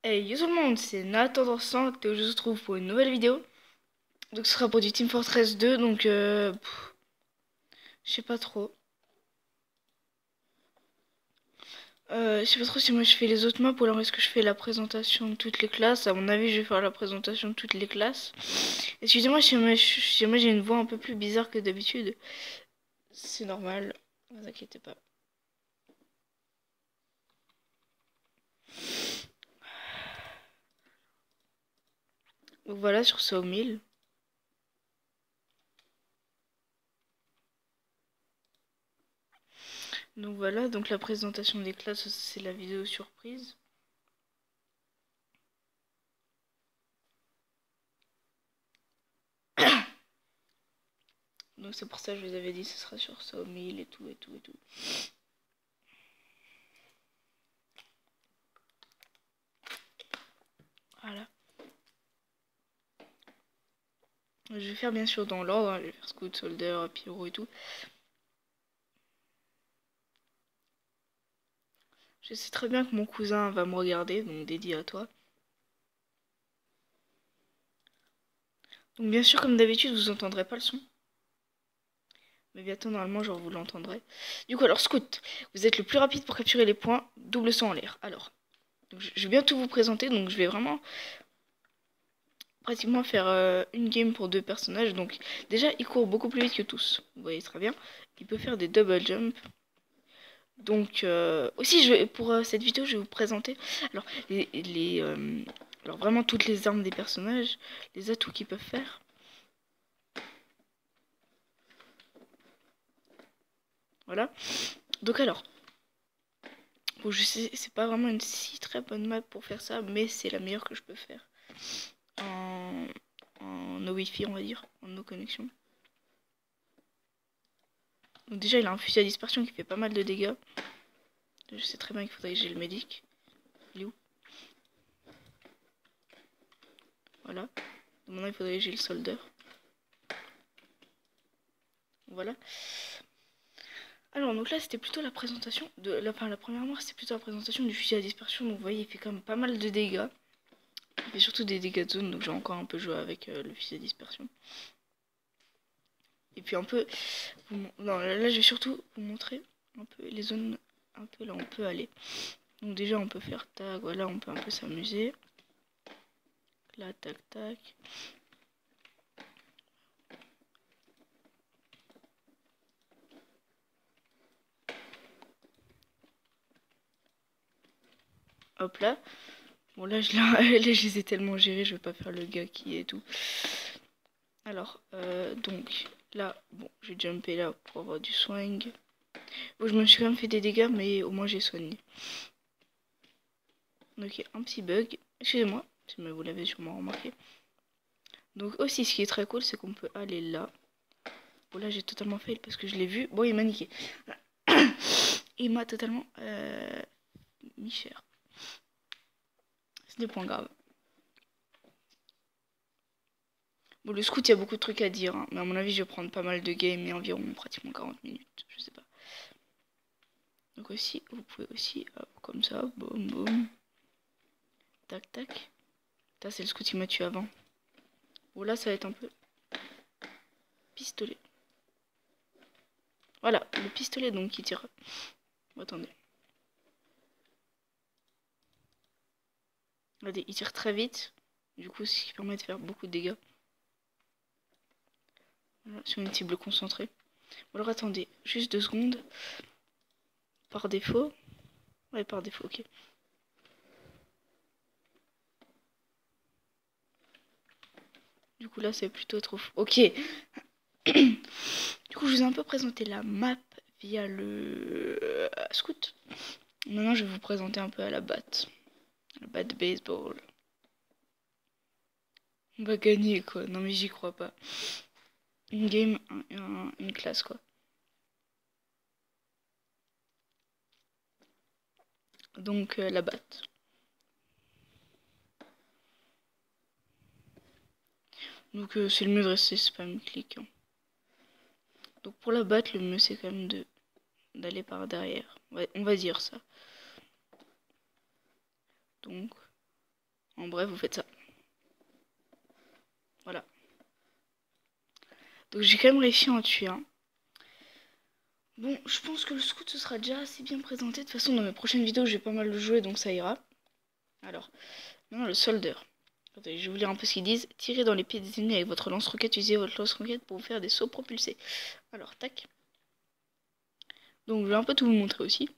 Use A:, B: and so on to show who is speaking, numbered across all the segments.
A: Hey, yo tout le monde, c'est Nathan Dorsan et je se trouve pour une nouvelle vidéo. Donc ce sera pour du Team Fortress 2, donc je sais pas trop. Je sais pas trop si moi je fais les autres maps ou alors est-ce que je fais la présentation de toutes les classes. À mon avis, je vais faire la présentation de toutes les classes. Excusez-moi si moi j'ai une voix un peu plus bizarre que d'habitude. C'est normal, ne vous inquiétez pas. Donc voilà sur ce 1000. Donc voilà, donc la présentation des classes, c'est la vidéo surprise. Donc c'est pour ça que je vous avais dit ce sera sur ça 1000 et tout et tout et tout. Voilà. Je vais faire bien sûr dans l'ordre, hein. Je vais faire Scout, Soldier, Pyro et tout. Je sais très bien que mon cousin va me regarder, donc dédié à toi. Donc bien sûr, comme d'habitude, vous entendrez pas le son. Mais bientôt, normalement, genre, vous l'entendrez. Du coup, alors, Scout, vous êtes le plus rapide pour capturer les points, double saut en l'air. Alors, donc, je vais bientôt vous présenter, donc je vais vraiment pratiquement faire une game pour deux personnages. Donc déjà, il court beaucoup plus vite que tous, vous voyez très bien. Il peut faire des double jump. Donc aussi, pour cette vidéo, je vais vous présenter alors alors vraiment toutes les armes des personnages, les atouts qu'ils peuvent faire. Voilà. Donc alors, bon, je sais, c'est pas vraiment une si très bonne map pour faire ça, mais c'est la meilleure que je peux faire en no wifi, on va dire, en no connexion. Donc déjà, il a un fusil à dispersion qui fait pas mal de dégâts. Je sais très bien qu'il faudrait que j'ai le médic. Il est où? Voilà. Maintenant, il faudrait que j'ai le soldat. Voilà. Alors, donc là, c'était plutôt la présentation de la première mort, c'était plutôt la présentation du fusil à dispersion. Donc, vous voyez, il fait quand même pas mal de dégâts. Il fait surtout des dégâts de zone, donc j'ai encore un peu joué avec le fusil à dispersion. Et puis un peu, non, là, je vais surtout vous montrer un peu les zones, un peu là on peut aller. Donc déjà, on peut faire tag, voilà, on peut un peu s'amuser. Là, tac, tac. Hop là. Bon là je les ai tellement gérés, je vais pas faire le gars qui est tout. Alors, donc là, bon, j'ai jumpé là pour avoir du swing. Bon, je me suis quand même fait des dégâts, mais au moins j'ai soigné. Ok, un petit bug. Excusez-moi, si vous l'avez sûrement remarqué. Donc aussi, ce qui est très cool, c'est qu'on peut aller là. Bon là, j'ai totalement fail parce que je l'ai vu. Bon, il m'a niqué. Il m'a totalement mis cher. C'est des points graves. Bon, le scout, il y a beaucoup de trucs à dire, hein, mais à mon avis, je vais prendre pas mal de games, et environ pratiquement 40 minutes, je sais pas. Donc aussi, vous pouvez aussi, hop, comme ça, boum, boum. Tac, tac. Ça, c'est le scout qui m'a tué avant. Bon, là, ça va être un peu pistolet. Voilà, le pistolet, donc, qui tire. Bon, attendez. Regardez, il tire très vite. Du coup, ce qui permet de faire beaucoup de dégâts. Voilà, sur une cible concentrée. Bon, alors attendez, juste 2 secondes. Par défaut. Ouais, par défaut, ok. Du coup, là, c'est plutôt trop fou. Ok. Du coup, je vous ai un peu présenté la map via le scout. Maintenant, je vais vous présenter un peu à la batte. La batte de baseball. On va gagner, quoi. Non, mais j'y crois pas. Une game, une classe, quoi. Donc, la batte. Donc, c'est le mieux de rester spam click. Hein. Donc, pour la batte, le mieux, c'est quand même d'aller par derrière. On va dire ça. Donc, En bref, vous faites ça. Voilà. Donc j'ai quand même réussi à en tuer un. Bon, je pense que le scout ce sera déjà assez bien présenté. De toute façon, dans mes prochaines vidéos, j'ai pas mal le jouer, donc ça ira. Alors, maintenant le soldeur. Attendez, je vais vous lire un peu ce qu'ils disent. Tirez dans les pieds des ennemis avec votre lance-roquette. Utilisez votre lance-roquette pour vous faire des sauts propulsés. Alors, tac. Donc, je vais un peu tout vous montrer aussi.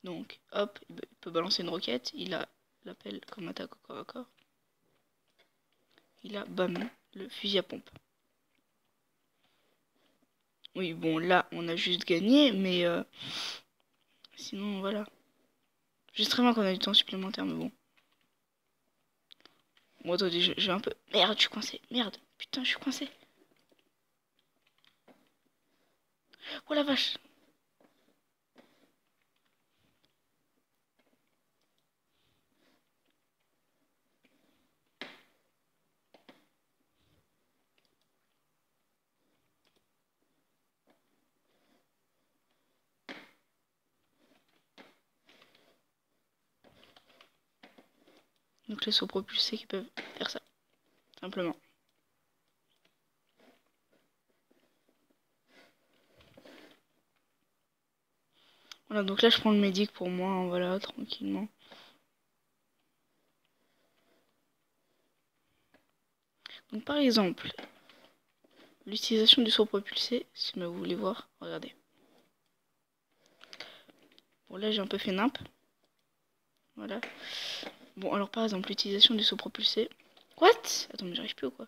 A: Donc, hop, il peut balancer une roquette. Il a l'appel comme attaque au corps à corps. Il a, bam, le fusil à pompe. Oui, bon, là, on a juste gagné, mais sinon, voilà. Juste très bien qu'on a du temps supplémentaire, mais bon. Bon, attendez, je vais un peu... Merde, je suis coincé. Merde, putain, je suis coincé. Oh la vache. Donc les sauts propulsés qui peuvent faire ça, simplement. Voilà, donc là je prends le médic pour moi, hein, voilà, tranquillement. Donc par exemple, l'utilisation du saut propulsé, si vous voulez voir, regardez. Bon là j'ai un peu fait nimp. Voilà. Bon alors par exemple, l'utilisation du saut propulsé. What? Attends mais j'arrive plus ou quoi?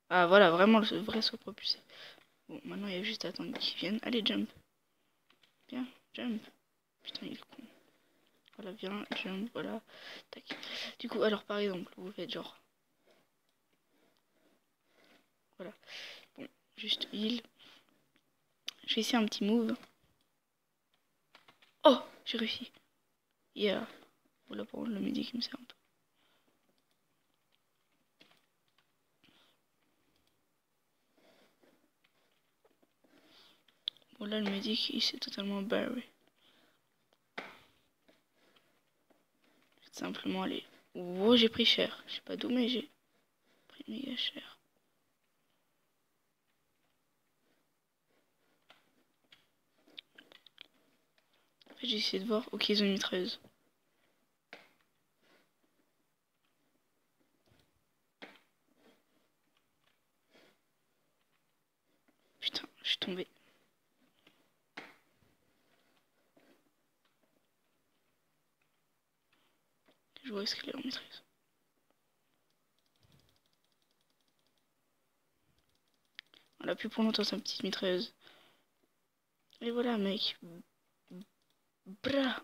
A: Ah voilà, vraiment le vrai saut propulsé. Bon maintenant il y a juste à attendre qu'ils viennent. Allez jump. Viens, jump. Putain il est con. Voilà, viens, jump, voilà. Tac. Du coup alors par exemple, vous faites genre. Voilà. Bon, juste heal. Je vais essayer un petit move. Oh, j'ai réussi. Yeah. Voilà pour le médic qui me sert un peu. Bon là le médic il s'est totalement barré. Simplement aller. Oh j'ai pris cher. Je sais pas d'où mais j'ai pris méga cher. En fait j'ai essayé de voir. Ok ils ont une mitrailleuse. Putain, je suis tombée. Je vois est-ce qu'elle est en mitrailleuse. On l'a plus pour longtemps sa petite mitrailleuse. Et voilà mec. Bra.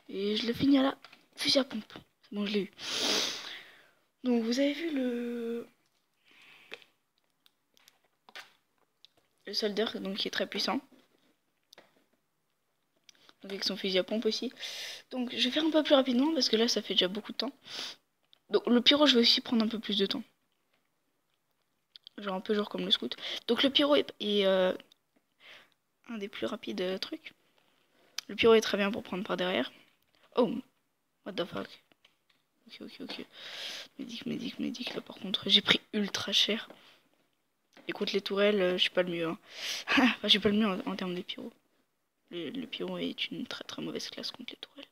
A: Et je le finis à la fusil à pompe. C'est bon je l'ai eu. Donc vous avez vu le soldeur donc qui est très puissant. Donc avec son fusil à pompe aussi. Donc je vais faire un peu plus rapidement parce que là ça fait déjà beaucoup de temps. Donc le pyro je vais aussi prendre un peu plus de temps. Genre un peu genre comme le scout. Donc le pyro est un des plus rapides trucs. Le pyro est très bien pour prendre par derrière. Oh, what the fuck. Ok. Médic. Là par contre j'ai pris ultra cher. Et contre les tourelles, je suis pas le mieux. Hein. Enfin, je suis pas le mieux en termes de pyro. Le pyro est une très mauvaise classe contre les tourelles.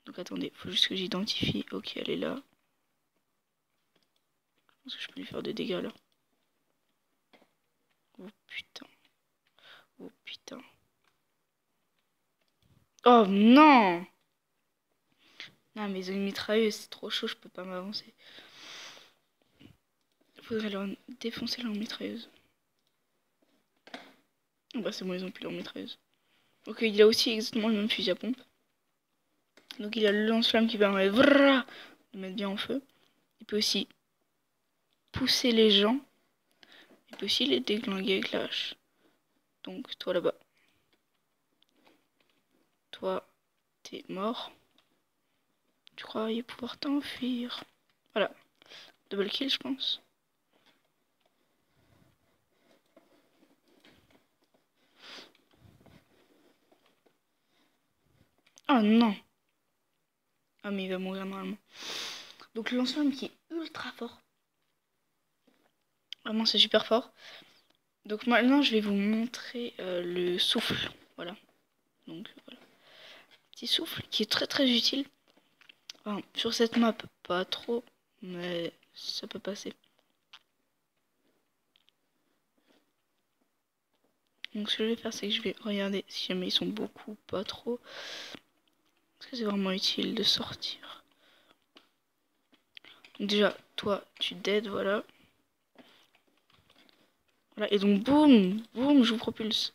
A: Donc attendez, faut juste que j'identifie. Ok, elle est là. Je pense que je peux lui faire des dégâts là. Oh putain. Oh putain. Oh non! Non mais ils ont une mitrailleuse, c'est trop chaud, je peux pas m'avancer. Faudrait leur défoncer leur mitrailleuse. Oh bah c'est bon, ils ont plus leur mitrailleuse. Ok, il a aussi exactement le même fusil à pompe. Donc il a le lance-flamme qui permet de mettre bien en feu. Il peut aussi pousser les gens. Il peut aussi les déglinguer avec la hache. Donc toi là-bas. Toi, t'es mort. Tu croyais pouvoir t'enfuir. Voilà. Double kill, je pense. Oh non. Ah mais il va mourir normalement. Donc le lance-flamme qui est ultra fort. Vraiment c'est super fort. Donc maintenant je vais vous montrer le souffle. Voilà. Donc voilà. Petit souffle qui est très très utile. Enfin, sur cette map pas trop. Mais ça peut passer. Donc ce que je vais faire c'est que je vais regarder si jamais ils sont beaucoup, pas trop. Est-ce que c'est vraiment utile de sortir? Donc déjà toi tu dead, voilà. Voilà, et donc boum, boum, je vous propulse.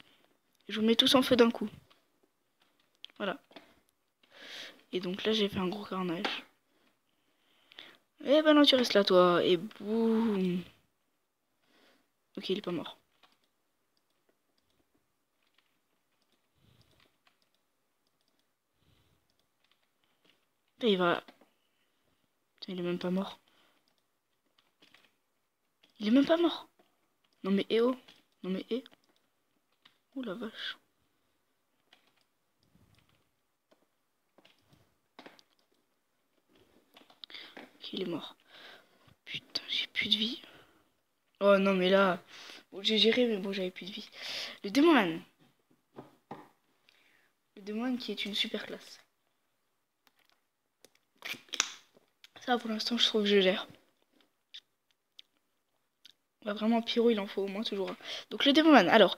A: Je vous mets tous en feu d'un coup. Voilà. Et donc là j'ai fait un gros carnage. Eh ben non tu restes là toi. Et boum. Ok il est pas mort. Et il va... Putain, il est même pas mort. Il est même pas mort. Non mais eh oh. Non mais eh. Ouh la vache. Ok il est mort. Putain j'ai plus de vie. Oh non mais là... Bon, j'ai géré mais bon j'avais plus de vie. Le Demonman. Le Demonman qui est une super classe. Ça pour l'instant je trouve que je gère. Bah, vraiment pyro il en faut au moins toujours un. Donc le Demonman alors...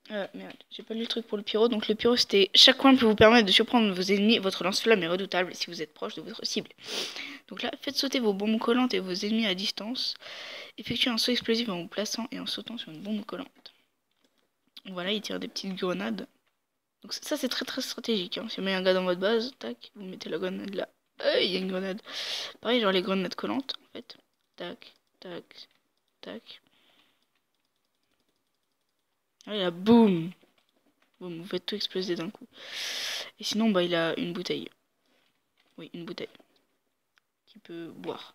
A: merde, j'ai pas lu le truc pour le pyro. Donc le pyro c'était chaque coin peut vous permettre de surprendre vos ennemis. Votre lance-flamme est redoutable si vous êtes proche de votre cible. Donc là, faites sauter vos bombes collantes et vos ennemis à distance. Effectuez un saut explosif en vous plaçant et en sautant sur une bombe collante. Voilà, il tire des petites grenades. Donc ça c'est très très stratégique. Hein. Si vous mettez un gars dans votre base, tac, vous mettez la grenade là. Il y a une grenade. Pareil, genre les grenades collantes en fait. Tac, tac, tac. Allez là, boum. Boum, vous faites tout exploser d'un coup. Et sinon, bah il a une bouteille. Oui, une bouteille. Qu'il peut boire.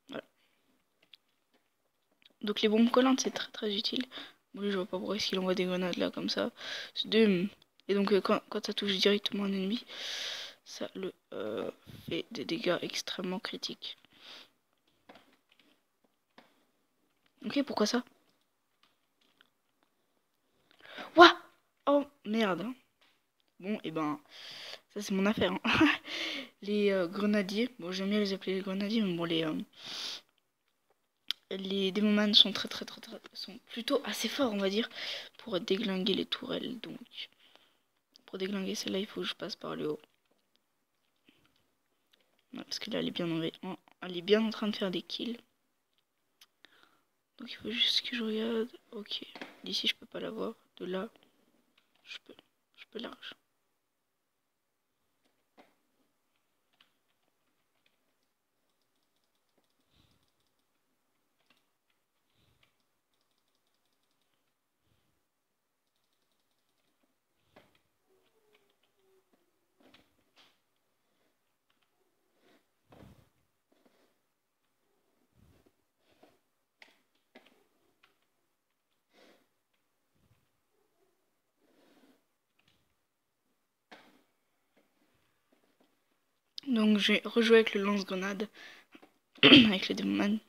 A: Voilà. Donc les bombes collantes c'est très très utile. Bon, lui, je vois pas pourquoi est-ce qu'il envoie des grenades là comme ça. Et donc quand ça touche directement un ennemi, ça le fait des dégâts extrêmement critiques. Ok, pourquoi ça? Ouah! Oh merde. Bon, et ben, ça c'est mon affaire. Hein. Les grenadiers, bon j'aime bien les appeler les grenadiers, mais bon les démons sont sont plutôt assez forts on va dire pour déglinguer les tourelles. Donc pour déglinguer celle-là il faut que je passe par le haut. Ouais, parce que là elle est bien en train de faire des kills. Donc il faut juste que je regarde. Ok, d'ici je peux pas la voir. De là, je peux large. Donc je vais rejouer avec le lance-grenade. Avec les démons.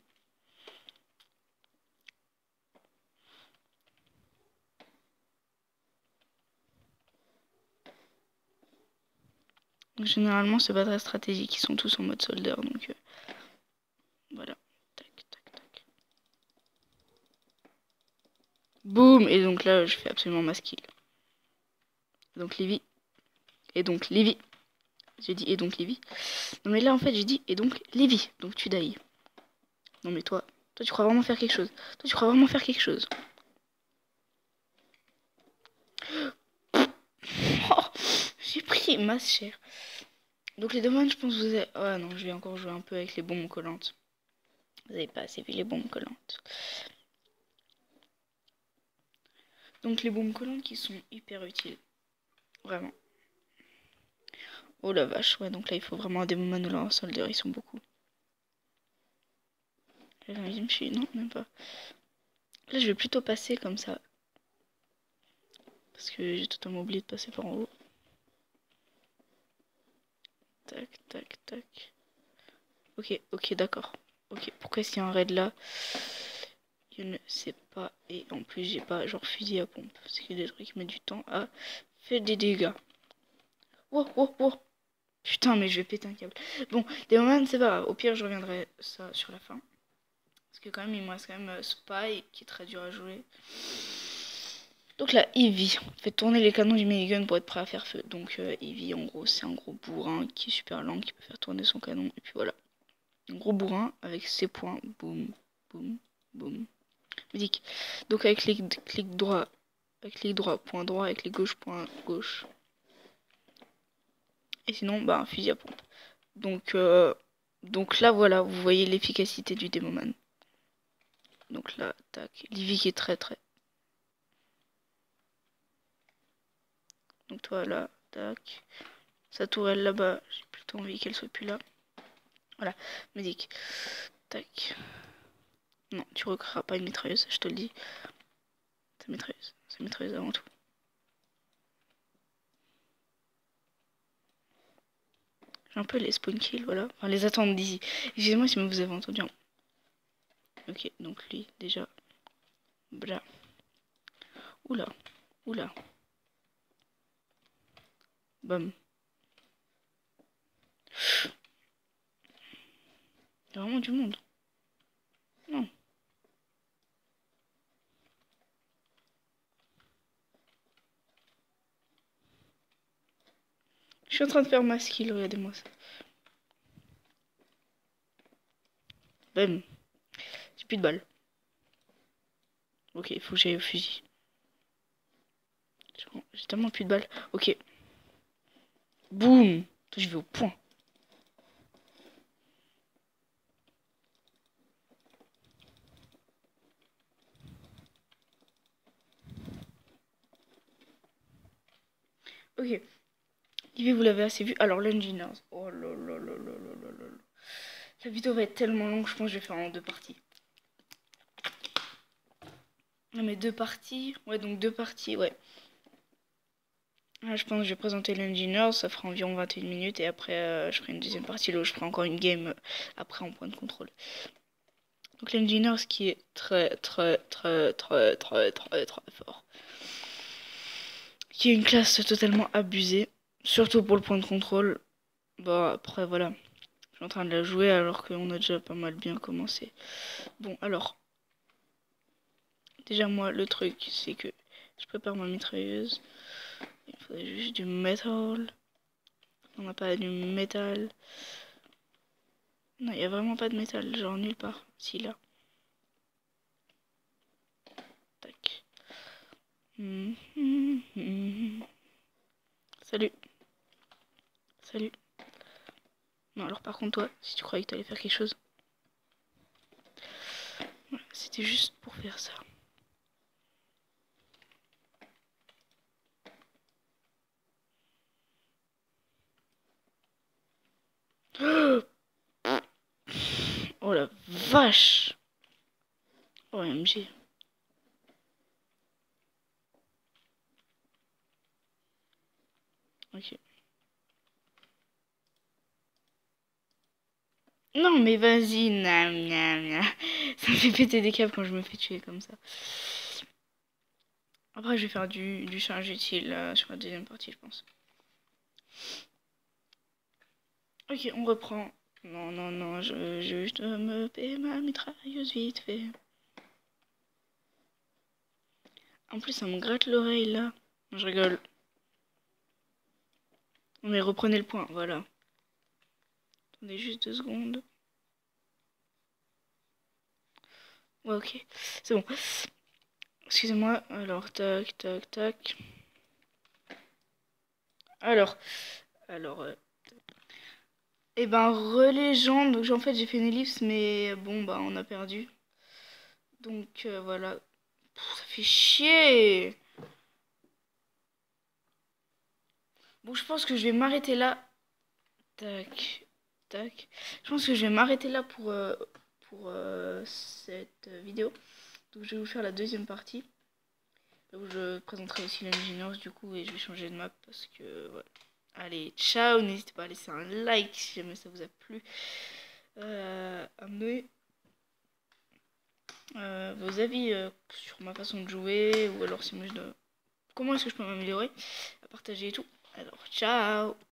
A: Donc généralement c'est pas très stratégique, ils sont tous en mode soldat. Donc voilà. Tac, tac, tac. Boum. Et donc là je fais absolument ma skill. Donc Lévi. Et donc Lévi. J'ai dit et donc Lévi. Non mais là en fait j'ai dit et donc Lévi. Donc tu dailles. Non mais toi tu crois vraiment faire quelque chose. Toi tu crois vraiment faire quelque chose. Oh, j'ai pris masse chère. Donc les domaines je pense que vous avez... Oh non je vais encore jouer un peu avec les bombes collantes. Vous avez pas assez vu les bombes collantes. Donc les bombes collantes qui sont hyper utiles. Vraiment. Oh la vache, ouais donc là il faut vraiment des moments où là en soldier ils sont beaucoup. Là j'ai envie de me chier, non même pas. Là je vais plutôt passer comme ça. parce que j'ai totalement oublié de passer par en haut. Tac, tac, tac. Ok, ok, d'accord. Ok, pourquoi est-ce qu'il y a un raid là? Je ne sais pas. Et en plus, j'ai pas genre fusil à pompe. Parce qu'il y a des trucs qui mettent du temps à faire des dégâts. Wow, wow, wow. Putain, mais je vais péter un câble. Bon, des moments, c'est pas grave. Au pire, je reviendrai ça sur la fin. Parce que quand même, il me reste quand même Spy qui est très dur à jouer. Donc là, Eevee fait tourner les canons du minigun pour être prêt à faire feu. Donc Eevee, en gros, c'est un gros bourrin qui est super lent, qui peut faire tourner son canon. Et puis voilà. Un gros bourrin avec ses points. Boum, boum, boum. Musique. Donc avec les clics droit, point droit, avec les gauche, point gauche. Et sinon, bah, un fusil à pompe. Donc là, voilà, vous voyez l'efficacité du Demoman. Donc là, tac. Livy qui est très très. Donc toi là, tac. Sa tourelle là-bas, j'ai plutôt envie qu'elle soit plus là. Voilà, musique. Tac. Non, tu recréeras pas une mitrailleuse, je te le dis. C'est mitrailleuse avant tout. J'ai un peu les spawn kills, voilà. Enfin, les attentes d'ici. Excusez-moi si vous avez entendu. Ok, donc lui, déjà. Bla. Oula. Oula. Bam. Il y a vraiment du monde. Non. Je suis en train de faire ma skill, regardez-moi ça. Bam. J'ai plus de balles. Ok, il faut que j'aille au fusil. J'ai tellement plus de balles. Ok. Boum. Je vais au point. Ok. Livy, vous l'avez assez vu. Alors, l'engineers. Oh là là là là là là là. La vidéo va être tellement longue, je pense que je vais faire en 2 parties. Non mais 2 parties. Ouais, donc 2 parties, ouais. Là, je pense que je vais présenter l'engineer, ça fera environ 21 minutes et après je ferai une deuxième partie là où je ferai encore une game après en point de contrôle. Donc l'engineer, ce qui est très très très très très très très fort. Qui est une classe totalement abusée, surtout pour le point de contrôle. Bah après voilà, je suis en train de la jouer alors qu'on a déjà pas mal bien commencé. Bon alors, déjà moi le truc c'est que je prépare ma mitrailleuse. Il faudrait juste du métal. On n'a pas du métal. Non, il n'y a vraiment pas de métal, genre nulle part. Si, là. Tac. Salut. Salut. Non, alors par contre, toi, si tu croyais que t'allais faire quelque chose. Voilà, c'était juste pour faire ça. Oh la vache. OMG. Ok. Non mais vas-y, nam, nam, nam. Ça me fait péter des câbles quand je me fais tuer comme ça. Après je vais faire du charge utile sur la deuxième partie je pense. Ok, on reprend. Non, non, non, je juste me paie ma mitrailleuse vite fait. En plus ça me gratte l'oreille là. Non, je rigole. Mais reprenez le point, voilà. Attendez juste 2 secondes. Ouais, ok, c'est bon. Excusez-moi, alors, tac, tac, tac. Alors, alors, et ben, relégende. Donc, en fait, j'ai fait une ellipse, mais bon, bah, on a perdu. Donc, voilà. Pff, ça fait chier. Bon, je pense que je vais m'arrêter là. Tac, tac. Je pense que je vais m'arrêter là pour cette vidéo. Donc, je vais vous faire la deuxième partie. où je présenterai aussi l'ingénieur du coup, et je vais changer de map parce que voilà. Allez, ciao, n'hésitez pas à laisser un like si jamais ça vous a plu. À me vos avis sur ma façon de jouer, ou alors si moi je dois... Comment est-ce que je peux m'améliorer, à partager et tout. Alors, ciao!